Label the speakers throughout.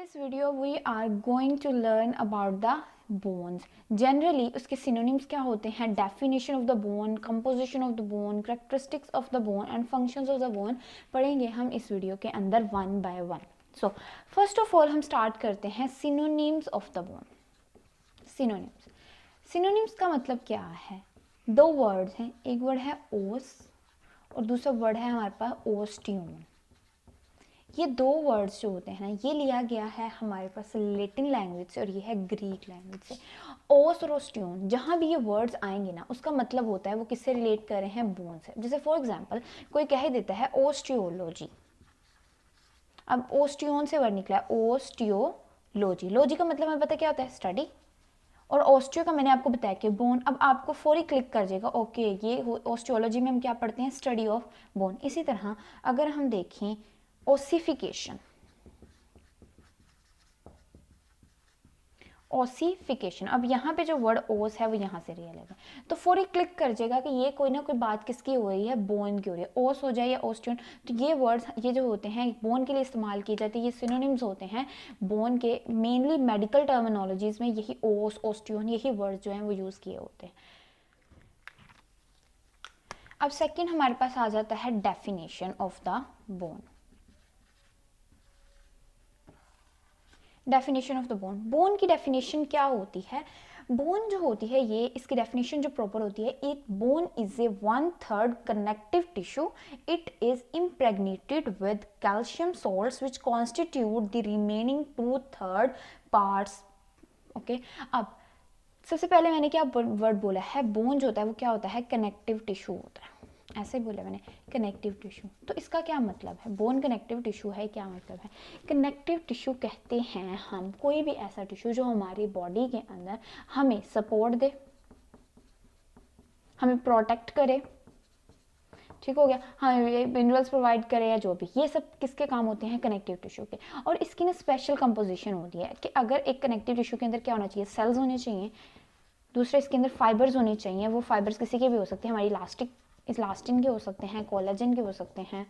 Speaker 1: this video we are going to learn about the bones. Generally उसके synonyms क्या होते हैं, definition of the bone, composition of the bone, characteristics of the bone and functions of the bone पढ़ेंगे हम इस video के अंदर one by one. So first of all हम start करते हैं synonyms of the bone. synonyms का मतलब क्या है, दो वर्ड्स हैं, एक वर्ड है ओस और दूसरा वर्ड है हमारे पास ओस्टियोन. ये दो वर्ड्स जो होते हैं ना, ये लिया गया है हमारे पास लैटिन लैंग्वेज से और ये है ग्रीक लैंग्वेज से. ओस और ओस्टियोन जहाँ भी ये वर्ड्स आएंगे ना, उसका मतलब होता है वो किससे रिलेट कर रहे हैं, बोन से. जैसे फॉर एग्जांपल कोई कह देता है ओस्टियोलॉजी, अब ओस्टियोन से वर्ड निकला है ओस्टियोलॉजी. लॉजी का मतलब हमें पता क्या होता है, स्टडी, और ऑस्टियो का मैंने आपको बताया कि बोन. अब आपको फौरी क्लिक कर जाएगा, ओके ये ऑस्टियोलॉजी में हम क्या पढ़ते हैं, स्टडी ऑफ बोन. इसी तरह अगर हम देखें ओसिफिकेशन, अब यहाँ पे जो वर्ड ओस है वो यहाँ से रियल है, तो फौरी क्लिक कर जाएगा कि ये कोई ना कोई बात किसकी हो रही है, बोन की हो रही है. ओस हो जाए या ओस्टियन, तो ये वर्ड्स ये जो होते हैं बोन के लिए इस्तेमाल किए जाते हैं, ये सिनोनिम्स होते हैं बोन के. मेनली मेडिकल टर्मिनोलॉजीज में यही ओस ओस्टियन यही वर्ड्स जो हैं वो यूज़ किए होते हैं. अब सेकेंड हमारे पास आ जाता है definition of the bone. Definition of the bone, bone की डेफिनेशन क्या होती है, बोन जो होती है ये इसकी डेफिनेशन जो प्रॉपर होती है, एक bone is a 1/3 connective tissue, it is impregnated with calcium salts which constitute the remaining 2/3 parts. Okay, अब सबसे पहले मैंने क्या वर्ड बोला है, बोन जो होता है वो क्या होता है, कनेक्टिव टिश्यू होता है. ऐसे बोला मैंने, कनेक्टिव टिश्यू. तो इसका क्या मतलब है, बोन कनेक्टिव टिश्यू है, क्या मतलब है. कनेक्टिव टिश्यू कहते हैं हम कोई भी ऐसा टिश्यू जो हमारी बॉडी के अंदर हमें सपोर्ट दे, हमें प्रोटेक्ट करे, ठीक हो गया, हमें मिनरल्स प्रोवाइड करे या जो भी, ये सब किसके काम होते हैं, कनेक्टिव टिश्यू के. और इसकी ना स्पेशल कंपोजिशन होती है कि अगर एक कनेक्टिव टिश्यू के अंदर क्या होना चाहिए, सेल्स होने चाहिए, दूसरे इसके अंदर फाइबर्स होने चाहिए. वो फाइबर्स किसी के भी हो सकते हैं, हमारी इलास्टिन के हो सकते हैं, कोलेजन के हो सकते हैं,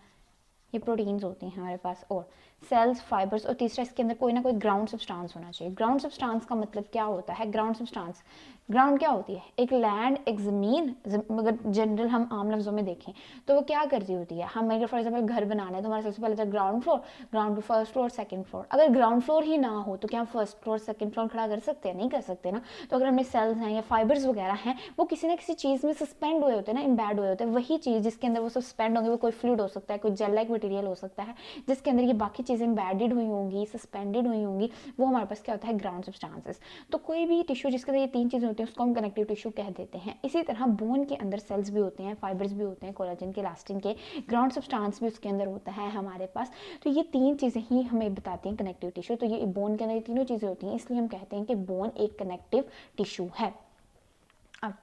Speaker 1: ये प्रोटीन्स होती हैं हमारे पास, और सेल्स, फाइबर्स, और तीसरा इसके अंदर कोई ना कोई ग्राउंड सब्सटेंस होना चाहिए. ग्राउंड सब्सटेंस का मतलब क्या होता है, ग्राउंड सब्सटेंस, ग्राउंड क्या होती है, एक लैंड, एक ज़मीन. अगर जनरल हम आम लफ्ज़ों में देखें तो वो क्या करती होती है, हम अगर फॉर एग्जाम्पल घर बनाना है तो हमारा सबसे पहले तो ground floor, first floor, second floor. अगर ग्राउंड फ्लोर ही ना हो तो क्या हम फर्स्ट फ्लोर सेकंड फ्लोर खड़ा कर सकते हैं, नहीं कर सकते ना. तो अगर हमें सेल्स हैं या फाइबर्स वगैरह हैं, वो किसी ना किसी चीज़ में सस्पेंड हुए होते हैं ना, इम्बैड हुए होते हैं. वही चीज़ जिसके अंदर वो सस्पेंड होंगे, वो कोई फ्लूइड हो सकता है, कोई जेल लाइक मटेरियल हो सकता है, जिसके अंदर ये बाकी चीज़ें इम्बैडेड हुई होंगी, सस्पेंडेड हुई होंगी, वो हमारे पास क्या होता है, ग्राउंड सब्सटेंसेस. तो कोई भी टिश्यू जिसके अंदर ये तीन चीज़ें होती हैं उसको हम कनेक्टिव टिश्यू कह देते हैं. इसी तरह बोन के अंदर सेल्स भी होते हैं, फाइबर्स भी होते हैं, कोलेजन के, इलास्टिन के, ग्राउंड सब्सटेंस भी उसके अंदर होता है हमारे पास. तो ये तीन चीज़ें ही हमें बताती हैं कनेक्टिव टिश्यू. तो ये बोन के अंदर ये तीनों चीज़ें होती हैं, इसलिए हम कहते हैं कि बोन एक कनेक्टिव टिश्यू है. अब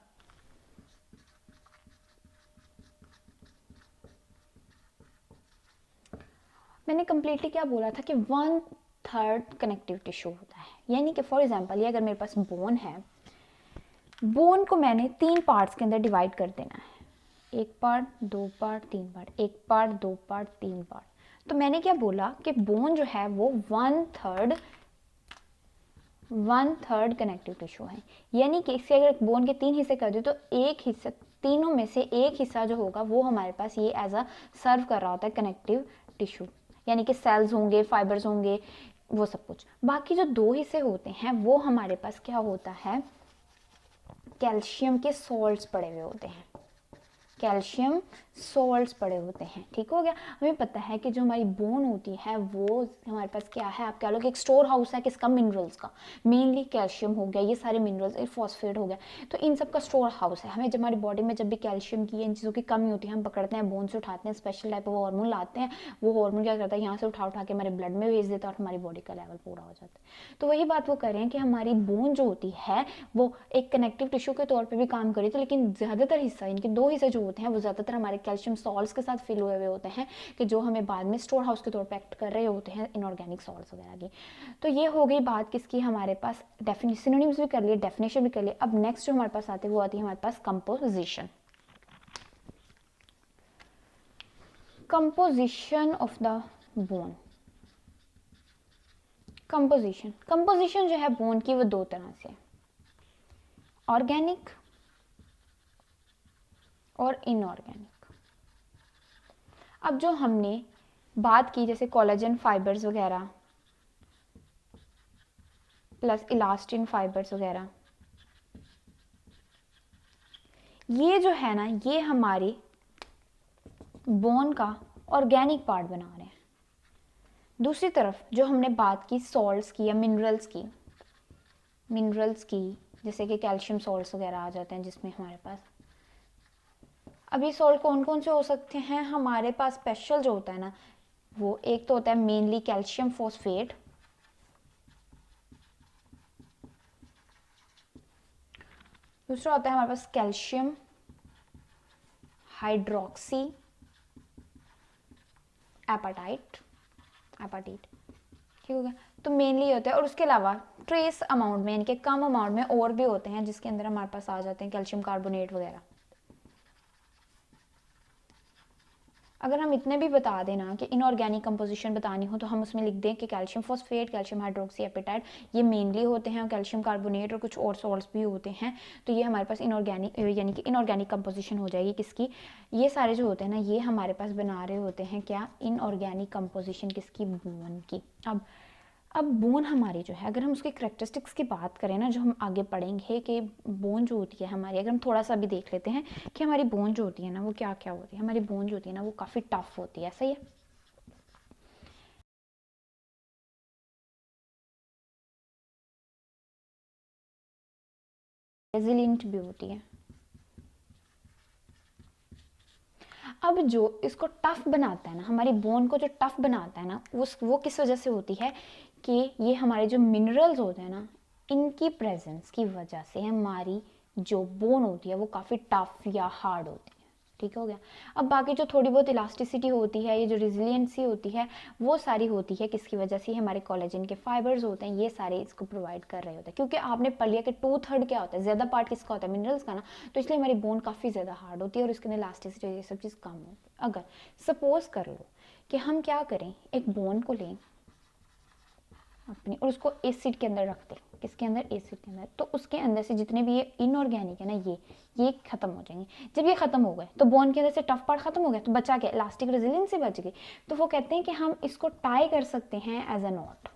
Speaker 1: मैंने कंप्लीटली क्या बोला था कि 1/3 कनेक्टिव टिश्यू होता है. यानी कि फॉर एग्जांपल ये अगर मेरे पास बोन है, बोन को मैंने 3 पार्ट्स के अंदर डिवाइड कर देना है, 1 part, 2 part, 3 part, 1 part, 2 part, 3 part. तो मैंने क्या बोला कि बोन जो है वो 1/3 कनेक्टिव टिश्यू है. यानी कि इससे अगर बोन के 3 हिस्से कर दे तो एक हिस्सा, तीनों में से एक हिस्सा जो होगा वो हमारे पास ये एज अ सर्व कर रहा होता है कनेक्टिव टिश्यू. यानी कि सेल्स होंगे, फाइबर्स होंगे, वो सब कुछ. बाकी जो 2 हिस्से होते हैं वो हमारे पास क्या होता है, कैल्शियम के सॉल्ट्स पड़े हुए होते हैं, कैल्शियम सॉल्ट्स पड़े होते हैं. ठीक हो गया. हमें पता है कि जो हमारी बोन होती है वो हमारे पास क्या है, आप कह लो कि एक स्टोर हाउस है किसका, मिनरल्स का. मेनली कैल्शियम हो गया, ये सारे मिनरल्स, फॉस्फेट हो गया, तो इन सब का स्टोर हाउस है. हमें जब हमारी बॉडी में जब भी कैल्शियम की इन चीज़ों की कमी होती है, हम पकड़ते हैं, बोन से उठाते हैं, स्पेशल टाइप ऑफ हार्मोन लाते हैं, वो हार्मोन क्या करता है, यहाँ से उठा के हमारे ब्लड में भेज देता है और हमारी बॉडी का लेवल पूरा हो जाता है. तो वही बात वो कर रहे हैं कि हमारी बोन जो होती है वो एक कनेक्टिव टिश्यू के तौर पर भी काम करी थी, लेकिन ज़्यादातर हिस्सा, इनके 2 हिस्से जो होते हैं वो ज़्यादातर हमारे कैल्शियम सॉल्ट्स के साथ फिल हुए होते हैं, कि जो हमें बाद में स्टोर हाउस के तौर पे एक्ट कर रहे होते हैं इनऑर्गेनिक सॉल्ट्स वगैरह की. तो ये हो गई बात किसकी, हमारे पास डेफिनेशन, सिनोनिम्स भी कर लिए, डेफिनेशन भी कर लिए. अब नेक्स्ट जो हमारे पास आती है वो आती है हमारे पास composition. Composition of the bone. Composition जो है बोन की वो दो तरह से, ऑर्गेनिक और इनऑर्गेनिक। अब जो हमने बात की जैसे कोलेजन फाइबर्स वगैरह प्लस इलास्टिन फाइबर्स वगैरह, ये जो है ना ये हमारे बोन का ऑर्गेनिक पार्ट बना रहे हैं। दूसरी तरफ जो हमने बात की सॉल्ट्स की या मिनरल्स की जैसे कि कैल्शियम सॉल्ट्स वगैरह आ जाते हैं जिसमें हमारे पास, अब ये सॉल्ट कौन कौन से हो सकते हैं हमारे पास, स्पेशल जो होता है ना वो एक तो होता है मेनली कैल्शियम फॉस्फेट, दूसरा होता है हमारे पास कैल्शियम हाइड्रोक्सी एपाटाइट, ठीक हो गया। तो मेनली होता है, और उसके अलावा ट्रेस अमाउंट में यानी कि कम अमाउंट में और भी होते हैं जिसके अंदर हमारे पास आ जाते हैं कैल्शियम कार्बोनेट वगैरह। अगर हम इतने भी बता देना कि इनऑर्गेनिक कंपोजिशन बतानी हो तो हम उसमें लिख दें कि calcium phosphate, calcium hydroxyapatite ये मेनली होते हैं, कैल्शियम कार्बोनेट और कुछ और सॉल्ट्स भी होते हैं। तो ये हमारे पास इनऑर्गेनिक यानी कि इनऑर्गेनिक कंपोजिशन हो जाएगी किसकी, ये सारे जो होते हैं ना ये हमारे पास बना रहे होते हैं क्या, इनऑर्गेनिक कंपोजिशन किसकी, बोन की। अब बोन हमारी जो है अगर हम उसके करेक्टरिस्टिक्स की बात करें ना जो हम आगे पढ़ेंगे कि बोन जो होती है हमारी, अगर हम थोड़ा सा भी देख लेते हैं कि हमारी बोन जो होती है ना वो क्या क्या होती है। हमारी बोन जो होती है ना वो काफ़ी टफ होती है, सही है। रेजिलिएंट भी होती है। अब जो इसको टफ बनाता है ना, हमारी बोन को जो टफ बनाता है ना वो किस वजह से होती है कि ये हमारे जो मिनरल्स होते हैं ना इनकी प्रेजेंस की वजह से हमारी जो बोन होती है वो काफ़ी टफ या हार्ड होती है, ठीक हो गया। अब बाकी जो थोड़ी बहुत इलास्टिसिटी होती है, ये जो रेजिलियंसी होती है वो सारी होती है किसकी वजह से, हमारे कोलेजन के फाइबर्स होते हैं ये सारे इसको प्रोवाइड कर रहे होते हैं। क्योंकि आपने पढ़ लिया कि 2/3 क्या होता है, ज़्यादा पार्ट किसका होता है, मिनरल्स का ना, तो इसलिए हमारी बोन काफ़ी ज़्यादा हार्ड होती है और इसके अंदर इलास्टिसिटी ये सब चीज़ कम होती है। अगर सपोज कर लो कि हम क्या करें, एक बोन को लें अपनी और उसको एसिड के अंदर रख दें, किसके अंदर, एसिड के अंदर, तो उसके अंदर से जितने भी ये इनऑर्गेनिक है ना ये खत्म हो जाएंगे। जब ये खत्म हो गए तो बोन के अंदर से टफ पार्ट खत्म हो गया तो बचा क्या, इलास्टिक रेजिलियंस बच गई। तो वो कहते हैं कि हम इसको टाई कर सकते हैं एज अ नॉट,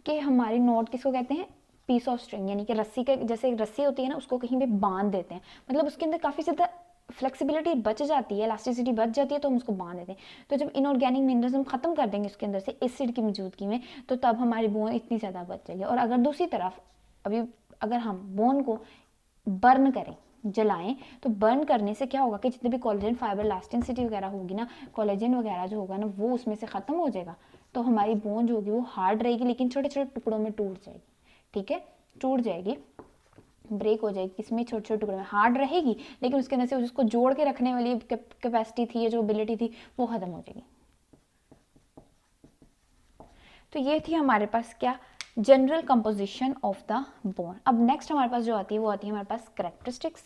Speaker 1: कि हमारी नॉट किसको कहते हैं, पीस ऑफ स्ट्रिंग, यानी कि रस्सी के जैसे एक रस्सी होती है ना उसको कहीं भी बांध देते हैं, मतलब उसके अंदर काफ़ी ज़्यादा फ्लेक्सिबिलिटी बच जाती है, इलास्टिसिटी बच जाती है तो हम उसको बांध देते हैं। तो जब इनऑर्गेनिक मिनरल्स हम खत्म कर देंगे उसके अंदर से एसिड की मौजूदगी में तो तब हमारी बोन इतनी ज़्यादा बच जाएगी। और अगर दूसरी तरफ अभी अगर हम बोन को बर्न करें, जलाएं, तो बर्न करने से क्या होगा कि जितने भी कोलेजन फाइबर इलास्टिसिटी वगैरह होगी ना, कोलेजन वगैरह जो होगा ना वो उसमें से ख़त्म हो जाएगा। तो हमारी बोन जो होगी वो हार्ड रहेगी लेकिन छोटे छोटे टुकड़ों में टूट जाएगी, ठीक है, टूट जाएगी, ब्रेक हो जाएगी, इसमें छोटे छोटे टुकड़े में हार्ड रहेगी लेकिन उसके अंदर से उसको जोड़ के रखने वाली कैपेसिटी थी, जो एबिलिटी थी वो खत्म हो जाएगी। तो ये थी हमारे पास क्या, general composition of the bone. अब नेक्स्ट हमारे पास जो आती है वो आती है हमारे पास करेक्टरिस्टिक्स।